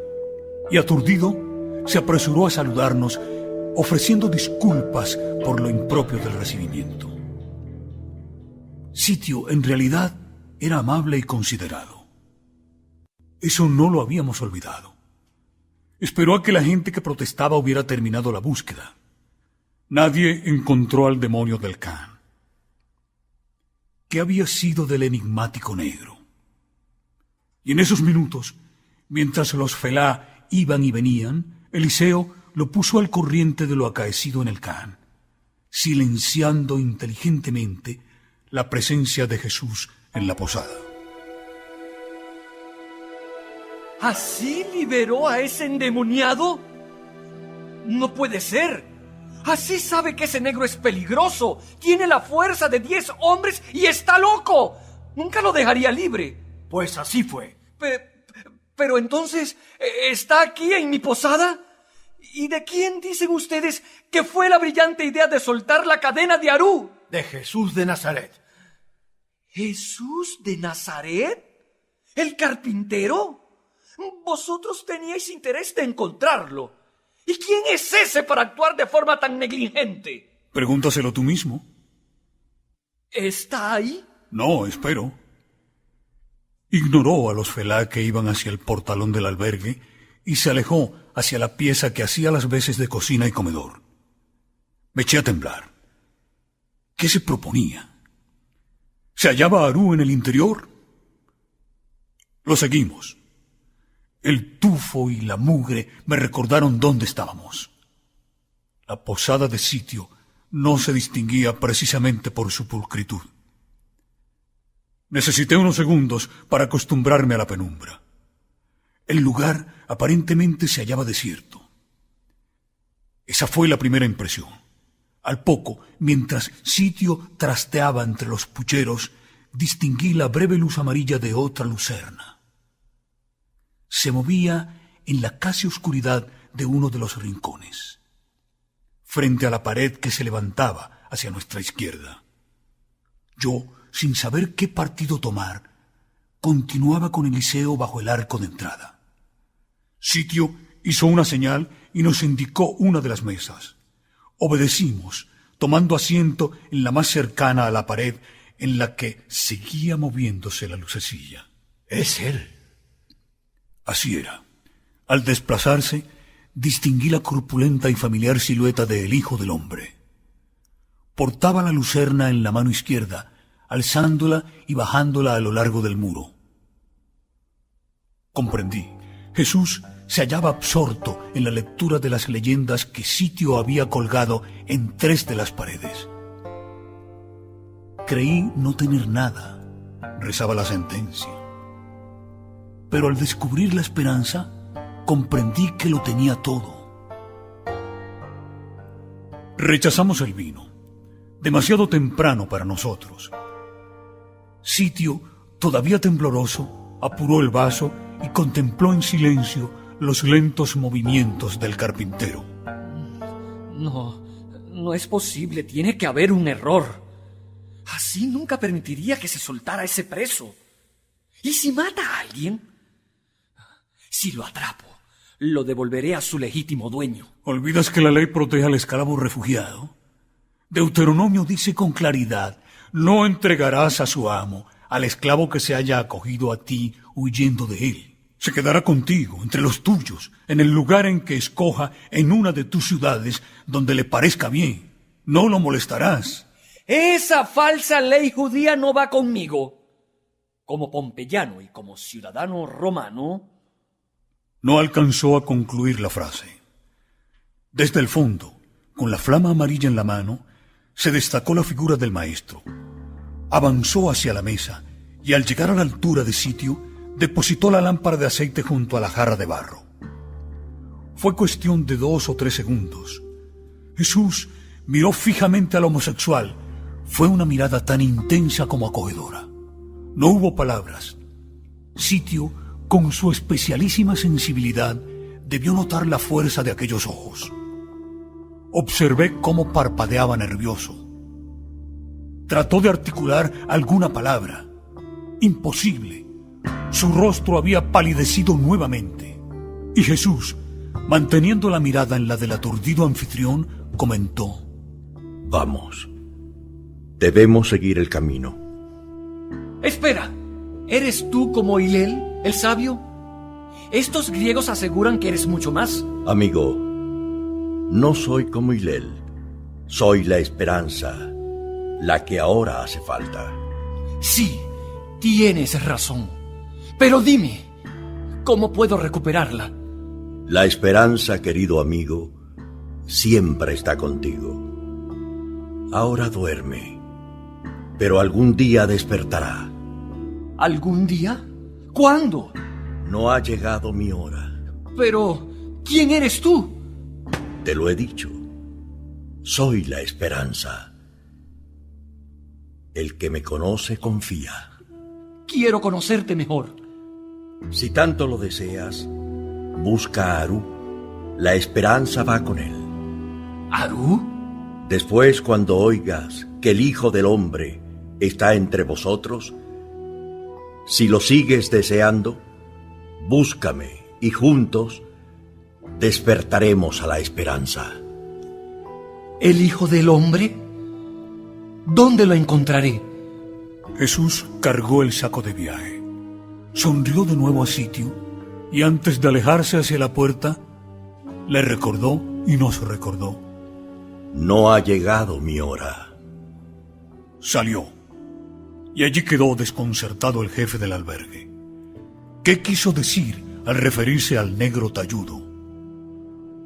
y, aturdido, se apresuró a saludarnos, ofreciendo disculpas por lo impropio del recibimiento. Sitio, en realidad, era amable y considerado. Eso no lo habíamos olvidado. Esperó a que la gente que protestaba hubiera terminado la búsqueda. Nadie encontró al demonio del Can. ¿Qué había sido del enigmático negro? Y en esos minutos, mientras los felá iban y venían, Eliseo lo puso al corriente de lo acaecido en el Can, silenciando inteligentemente la presencia de Jesús en la posada. ¿Así liberó a ese endemoniado? No puede ser. Así sabe que ese negro es peligroso. Tiene la fuerza de 10 hombres y está loco. Nunca lo dejaría libre. Pues así fue. Pero entonces, ¿está aquí en mi posada? ¿Y de quién dicen ustedes que fue la brillante idea de soltar la cadena de Aru? De Jesús de Nazaret. ¿Jesús de Nazaret? ¿El carpintero? Vosotros teníais interés de encontrarlo. ¿Y quién es ese para actuar de forma tan negligente? Pregúntaselo tú mismo. ¿Está ahí? No, espero. Ignoró a los felá que iban hacia el portalón del albergue y se alejó hacia la pieza que hacía las veces de cocina y comedor. Me eché a temblar. ¿Qué se proponía? ¿Se hallaba Aru en el interior? Lo seguimos. El tufo y la mugre me recordaron dónde estábamos. La posada de Sitio no se distinguía precisamente por su pulcritud. Necesité unos segundos para acostumbrarme a la penumbra. El lugar aparentemente se hallaba desierto. Esa fue la primera impresión. Al poco, mientras Sitio trasteaba entre los pucheros, distinguí la breve luz amarilla de otra lucerna. Se movía en la casi oscuridad de uno de los rincones, frente a la pared que se levantaba hacia nuestra izquierda. Yo, sin saber qué partido tomar, continuaba con Eliseo bajo el arco de entrada. Sitio hizo una señal y nos indicó una de las mesas. Obedecimos, tomando asiento en la más cercana a la pared, en la que seguía moviéndose la lucecilla. Es él. Así era. Al desplazarse, distinguí la corpulenta y familiar silueta del Hijo del Hombre. Portaba la lucerna en la mano izquierda, alzándola y bajándola a lo largo del muro. Comprendí. Jesús se hallaba absorto en la lectura de las leyendas que Sitio había colgado en 3 de las paredes. Creí no tener nada, rezaba la sentencia. Pero al descubrir la esperanza, comprendí que lo tenía todo. Rechazamos el vino, demasiado temprano para nosotros. Sitio, todavía tembloroso, apuró el vaso y contempló en silencio los lentos movimientos del carpintero. No es posible, tiene que haber un error. Así nunca permitiría que se soltara ese preso. ¿Y si mata a alguien? Si lo atrapo, lo devolveré a su legítimo dueño. ¿Olvidas que la ley protege al esclavo refugiado? Deuteronomio dice con claridad: no entregarás a su amo al esclavo que se haya acogido a ti huyendo de él. Se quedará contigo, entre los tuyos, en el lugar en que escoja, en una de tus ciudades, donde le parezca bien. No lo molestarás. Esa falsa ley judía no va conmigo. Como pompeyano y como ciudadano romano... No alcanzó a concluir la frase. Desde el fondo, con la flama amarilla en la mano, se destacó la figura del maestro. avanzó hacia la mesa y al llegar a la altura de sitio, depositó la lámpara de aceite junto a la jarra de barro. Fue cuestión de 2 o 3 segundos. Jesús miró fijamente al homosexual. Fue una mirada tan intensa como acogedora. No hubo palabras. Sitio, con su especialísima sensibilidad, debió notar la fuerza de aquellos ojos. Observé cómo parpadeaba nervioso. Trató de articular alguna palabra. Imposible. Su rostro había palidecido nuevamente. Y Jesús, manteniendo la mirada en la del aturdido anfitrión, comentó: Vamos. Debemos seguir el camino. Espera, ¿eres tú como Hillel, el sabio? Estos griegos aseguran que eres mucho más. Amigo, no soy como Hillel. Soy la esperanza, la que ahora hace falta. Sí, tienes razón. Pero dime, ¿cómo puedo recuperarla? La esperanza, querido amigo, siempre está contigo. Ahora duerme, pero algún día despertará. ¿Algún día? ¿Cuándo? No ha llegado mi hora. Pero, ¿quién eres tú? Te lo he dicho. Soy la esperanza. El que me conoce confía. Quiero conocerte mejor. Si tanto lo deseas, busca a Aru. La esperanza va con él. ¿Aru? Después, cuando oigas que el Hijo del Hombre está entre vosotros, si lo sigues deseando, búscame y juntos despertaremos a la esperanza. ¿El Hijo del Hombre? ¿Dónde lo encontraré? Jesús cargó el saco de viaje, sonrió de nuevo a Sitio y antes de alejarse hacia la puerta, le recordó y nos recordó: No ha llegado mi hora. Salió, y allí quedó desconcertado el jefe del albergue. ¿Qué quiso decir al referirse al negro talludo?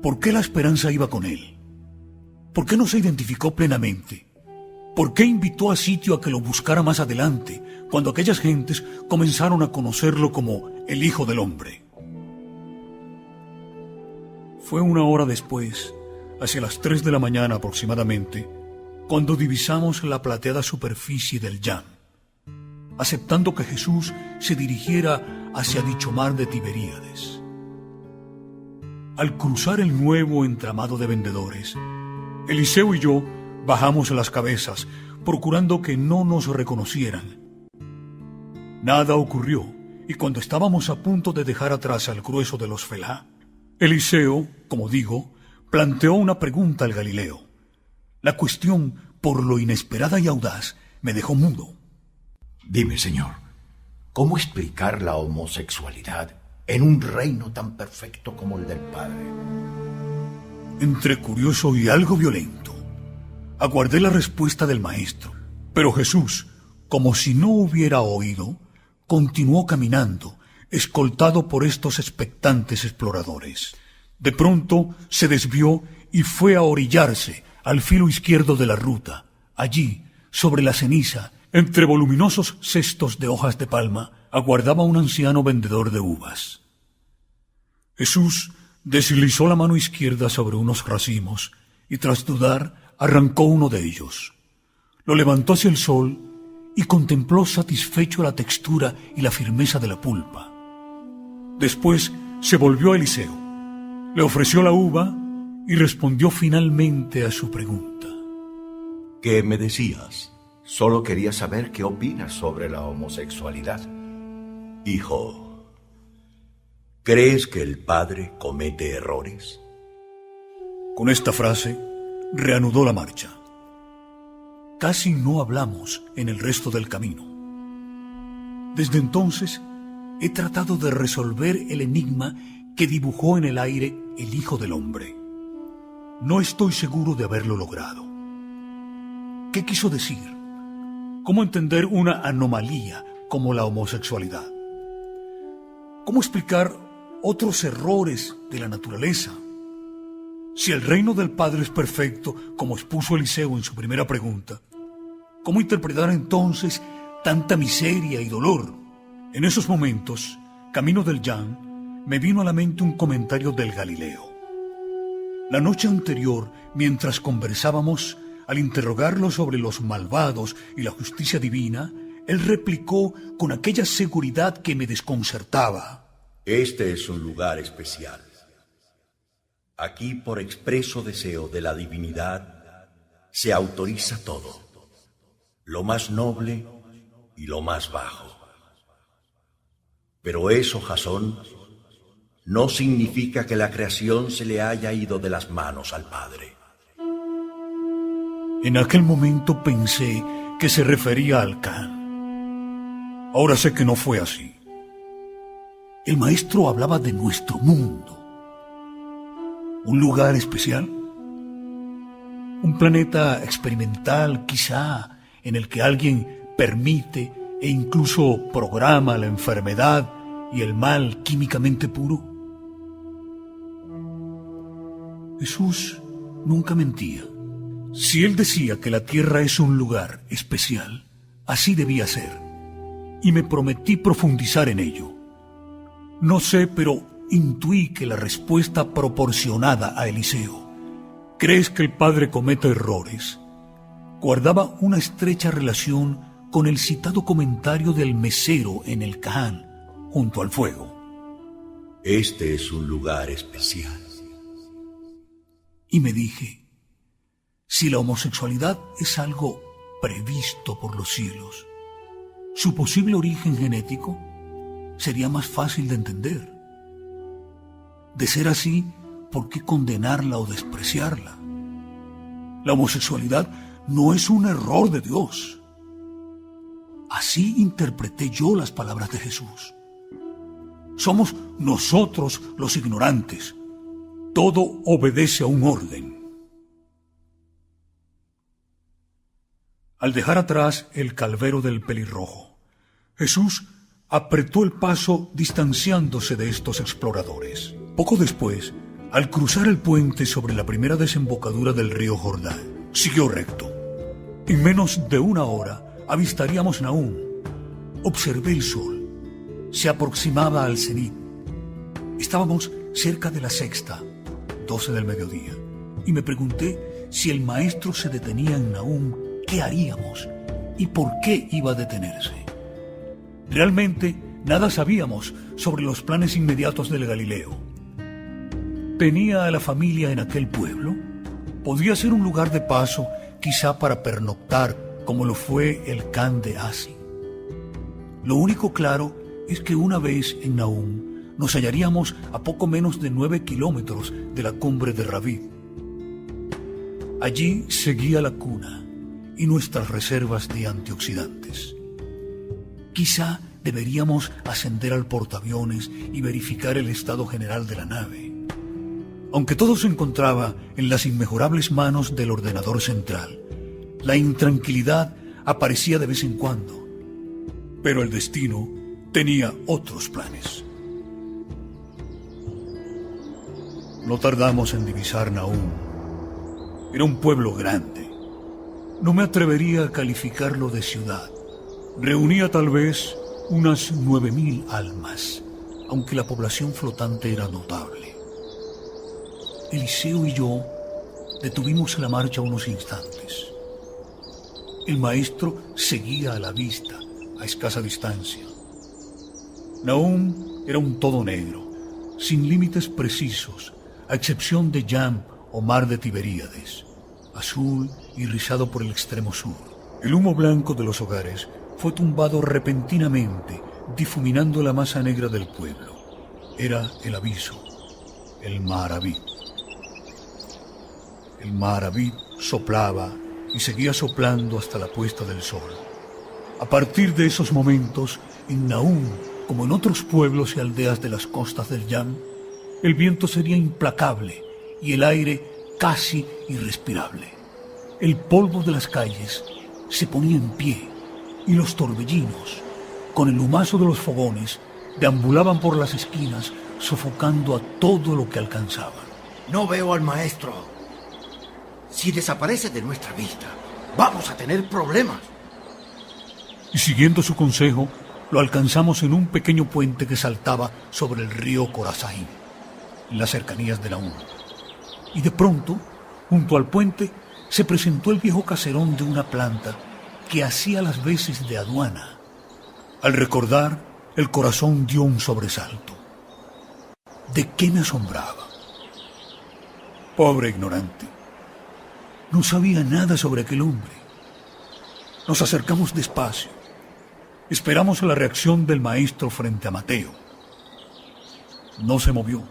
¿Por qué la esperanza iba con él? ¿Por qué no se identificó plenamente? ¿Por qué invitó a Sitio a que lo buscara más adelante, cuando aquellas gentes comenzaron a conocerlo como el Hijo del Hombre? Fue 1 hora después, hacia las 3 de la mañana aproximadamente, cuando divisamos la plateada superficie del Yam, aceptando que Jesús se dirigiera hacia dicho mar de Tiberíades. Al cruzar el nuevo entramado de vendedores, Eliseo y yo bajamos las cabezas, procurando que no nos reconocieran. Nada ocurrió, y cuando estábamos a punto de dejar atrás al grueso de los Felá, Eliseo, como digo, planteó una pregunta al Galileo. La cuestión, por lo inesperada y audaz, me dejó mudo. Dime, señor, ¿cómo explicar la homosexualidad en un reino tan perfecto como el del Padre? Entre curioso y algo violento, aguardé la respuesta del maestro, pero Jesús, como si no hubiera oído, continuó caminando, escoltado por estos expectantes exploradores. De pronto se desvió y fue a orillarse al filo izquierdo de la ruta. Allí, sobre la ceniza, entre voluminosos cestos de hojas de palma, aguardaba un anciano vendedor de uvas. Jesús deslizó la mano izquierda sobre unos racimos y tras dudar arrancó uno de ellos. Lo levantó hacia el sol y contempló satisfecho la textura y la firmeza de la pulpa. Después se volvió a Eliseo, le ofreció la uva y respondió finalmente a su pregunta. ¿Qué me decías? Solo quería saber qué opinas sobre la homosexualidad. Hijo, ¿crees que el Padre comete errores? Con esta frase reanudó la marcha. Casi no hablamos en el resto del camino. Desde entonces he tratado de resolver el enigma que dibujó en el aire el Hijo del Hombre. No estoy seguro de haberlo logrado. ¿Qué quiso decir? ¿Cómo entender una anomalía como la homosexualidad? ¿Cómo explicar otros errores de la naturaleza? Si el reino del Padre es perfecto, como expuso Eliseo en su primera pregunta, ¿Cómo interpretar entonces tanta miseria y dolor? En esos momentos, camino del Jan, me vino a la mente un comentario del Galileo. La noche anterior, mientras conversábamos, al interrogarlo sobre los malvados y la justicia divina, él replicó con aquella seguridad que me desconcertaba. Este es un lugar especial. Aquí, por expreso deseo de la divinidad, se autoriza todo, lo más noble y lo más bajo. Pero eso, Jasón, no significa que la creación se le haya ido de las manos al Padre. En aquel momento pensé que se refería al Can. Ahora sé que no fue así. El maestro hablaba de nuestro mundo. ¿Un lugar especial? ¿Un planeta experimental, quizá, en el que alguien permite e incluso programa la enfermedad y el mal químicamente puro? Jesús nunca mentía. Si él decía que la tierra es un lugar especial, así debía ser. Y me prometí profundizar en ello. No sé, pero intuí que la respuesta proporcionada a Eliseo, ¿crees que el Padre cometa errores?, guardaba una estrecha relación con el citado comentario del mesero en el Caján, junto al fuego. Este es un lugar especial. Y me dije, si la homosexualidad es algo previsto por los cielos, su posible origen genético sería más fácil de entender. De ser así, ¿por qué condenarla o despreciarla? La homosexualidad no es un error de Dios. Así interpreté yo las palabras de Jesús. Somos nosotros los ignorantes. Todo obedece a un orden. Al dejar atrás el calvero del pelirrojo, Jesús apretó el paso distanciándose de estos exploradores. Poco después, al cruzar el puente sobre la primera desembocadura del río Jordán, siguió recto. En menos de una hora avistaríamos Nahum. Observé el sol. Se aproximaba al cenit. Estábamos cerca de la sexta, 12 del mediodía, y me pregunté si el maestro se detenía en Nahum, ¿qué haríamos? ¿Y por qué iba a detenerse? Realmente nada sabíamos sobre los planes inmediatos del Galileo. ¿Tenía a la familia en aquel pueblo? ¿Podía ser un lugar de paso, quizá para pernoctar, como lo fue el Can de Asi? Lo único claro es que una vez en Nahum nos hallaríamos a poco menos de 9 kilómetros de la cumbre de Ravid. Allí seguía la cuna y nuestras reservas de antioxidantes. Quizá deberíamos ascender al portaaviones y verificar el estado general de la nave. Aunque todo se encontraba en las inmejorables manos del ordenador central, la intranquilidad aparecía de vez en cuando. Pero el destino tenía otros planes. No tardamos en divisar Nahum. Era un pueblo grande. No me atrevería a calificarlo de ciudad. Reunía tal vez unas 9.000 almas, aunque la población flotante era notable. Eliseo y yo detuvimos la marcha unos instantes. El maestro seguía a la vista, a escasa distancia. Nahum era un todo negro, sin límites precisos, a excepción de Yam o mar de Tiberíades, azul y rizado por el extremo sur. El humo blanco de los hogares fue tumbado repentinamente, difuminando la masa negra del pueblo. Era el aviso, el Maharabit. El Maharabit soplaba y seguía soplando hasta la puesta del sol. A partir de esos momentos, en Nahum, como en otros pueblos y aldeas de las costas del Yam, el viento sería implacable y el aire casi irrespirable. El polvo de las calles se ponía en pie y los torbellinos, con el humazo de los fogones, deambulaban por las esquinas, sofocando a todo lo que alcanzaban. No veo al maestro. Si desaparece de nuestra vista, vamos a tener problemas. y siguiendo su consejo, lo alcanzamos en un pequeño puente que saltaba sobre el río Corazaín, en las cercanías de Naum. Y de pronto, junto al puente, se presentó el viejo caserón de una planta que hacía las veces de aduana. Al recordar, el corazón dio un sobresalto. ¿De qué me asombraba? Pobre ignorante. No sabía nada sobre aquel hombre. Nos acercamos despacio. Esperamos a la reacción del maestro frente a Mateo. No se movió.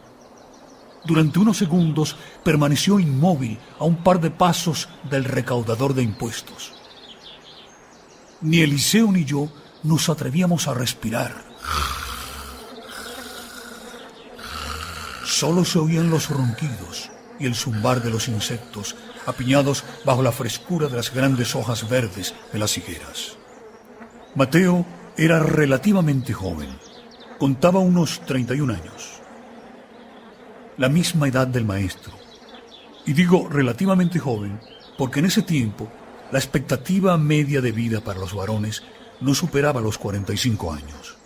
Durante unos segundos permaneció inmóvil a un par de pasos del recaudador de impuestos. Ni Eliseo ni yo nos atrevíamos a respirar. Solo se oían los ronquidos y el zumbar de los insectos apiñados bajo la frescura de las grandes hojas verdes de las higueras. Mateo era relativamente joven. Contaba unos 31 años. La misma edad del maestro. Y digo relativamente joven porque en ese tiempo la expectativa media de vida para los varones no superaba los 45 años.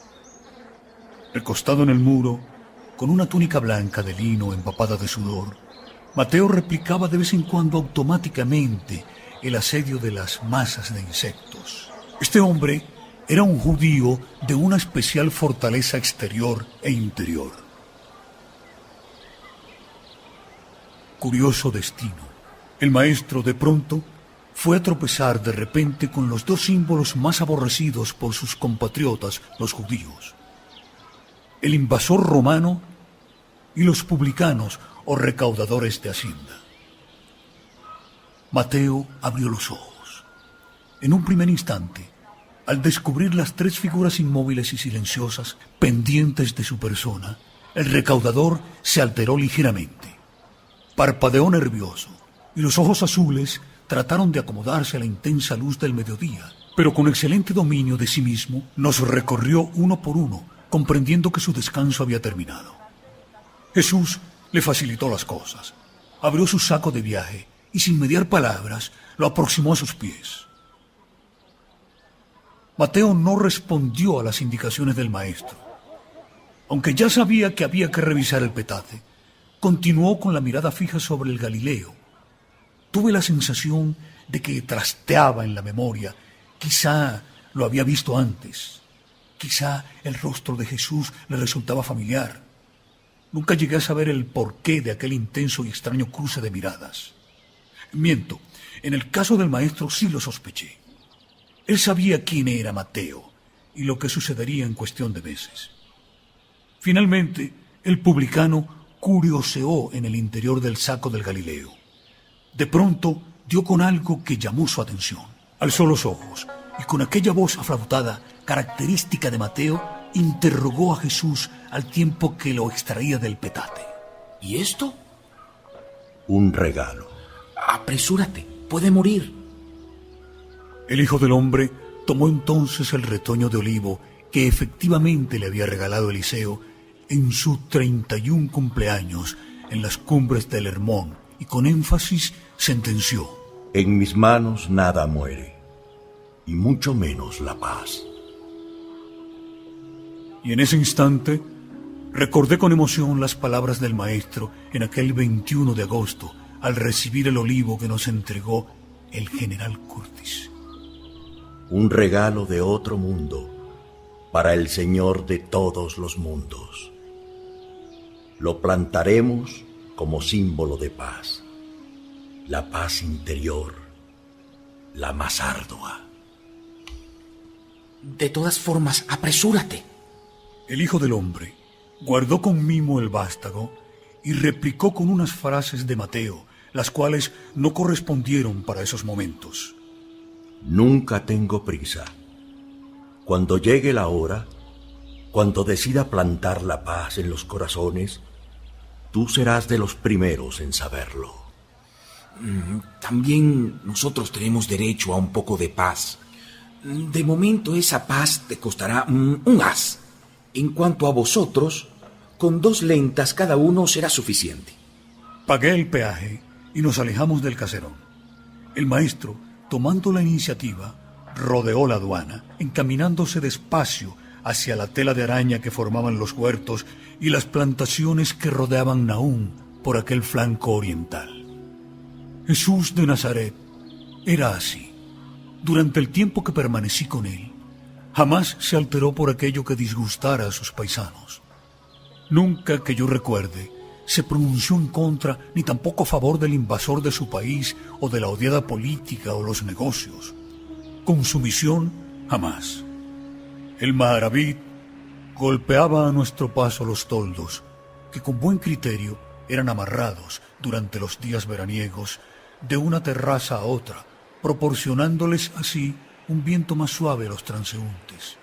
Recostado en el muro, con una túnica blanca de lino empapada de sudor, Mateo replicaba de vez en cuando automáticamente el asedio de las masas de insectos. Este hombre era un judío de una especial fortaleza exterior e interior. Curioso destino. El maestro, de pronto, fue a tropezar de repente con los dos símbolos más aborrecidos por sus compatriotas, los judíos: el invasor romano y los publicanos o recaudadores de hacienda. Mateo abrió los ojos. En un primer instante, al descubrir las tres figuras inmóviles y silenciosas pendientes de su persona, el recaudador se alteró ligeramente. Parpadeó nervioso y los ojos azules trataron de acomodarse a la intensa luz del mediodía, pero con excelente dominio de sí mismo nos recorrió uno por uno, comprendiendo que su descanso había terminado. Jesús le facilitó las cosas. Abrió su saco de viaje y sin mediar palabras lo aproximó a sus pies. Mateo no respondió a las indicaciones del maestro. Aunque ya sabía que había que revisar el petate, continuó con la mirada fija sobre el Galileo. Tuve la sensación de que trasteaba en la memoria. Quizá lo había visto antes. Quizá el rostro de Jesús le resultaba familiar. Nunca llegué a saber el porqué de aquel intenso y extraño cruce de miradas. Miento, en el caso del maestro sí lo sospeché. Él sabía quién era Mateo y lo que sucedería en cuestión de meses. Finalmente, el publicano curioseó en el interior del saco del Galileo. De pronto dio con algo que llamó su atención. Alzó los ojos y con aquella voz aflautada, característica de Mateo, interrogó a Jesús al tiempo que lo extraía del petate. ¿Y esto? Un regalo. Apresúrate, puede morir. El Hijo del Hombre tomó entonces el retoño de olivo que efectivamente le había regalado Eliseo en su 31 cumpleaños en las cumbres del Hermón y con énfasis sentenció: En mis manos nada muere, y mucho menos la paz. Y en ese instante recordé con emoción las palabras del maestro en aquel 21 de agosto al recibir el olivo que nos entregó el general Curtis. Un regalo de otro mundo para el Señor de todos los mundos. Lo plantaremos como símbolo de paz, la paz interior, la más ardua. De todas formas, apresúrate. El Hijo del Hombre guardó con mimo el vástago y replicó con unas frases de Mateo, las cuales no correspondieron para esos momentos. Nunca tengo prisa. Cuando llegue la hora, cuando decida plantar la paz en los corazones, tú serás de los primeros en saberlo. También nosotros tenemos derecho a un poco de paz. De momento esa paz te costará un as. En cuanto a vosotros, con 2 lentas cada uno será suficiente. Pagué el peaje y nos alejamos del caserón. El maestro, tomando la iniciativa, rodeó la aduana, encaminándose despacio hacia la tela de araña que formaban los huertos y las plantaciones que rodeaban Nahum por aquel flanco oriental. Jesús de Nazaret era así. Durante el tiempo que permanecí con él, jamás se alteró por aquello que disgustara a sus paisanos. Nunca que yo recuerde se pronunció en contra ni tampoco a favor del invasor de su país o de la odiada política o los negocios. Con sumisión, jamás. El Maharavit golpeaba a nuestro paso los toldos, que con buen criterio eran amarrados durante los días veraniegos de una terraza a otra, proporcionándoles así un viento más suave a los transeúntes.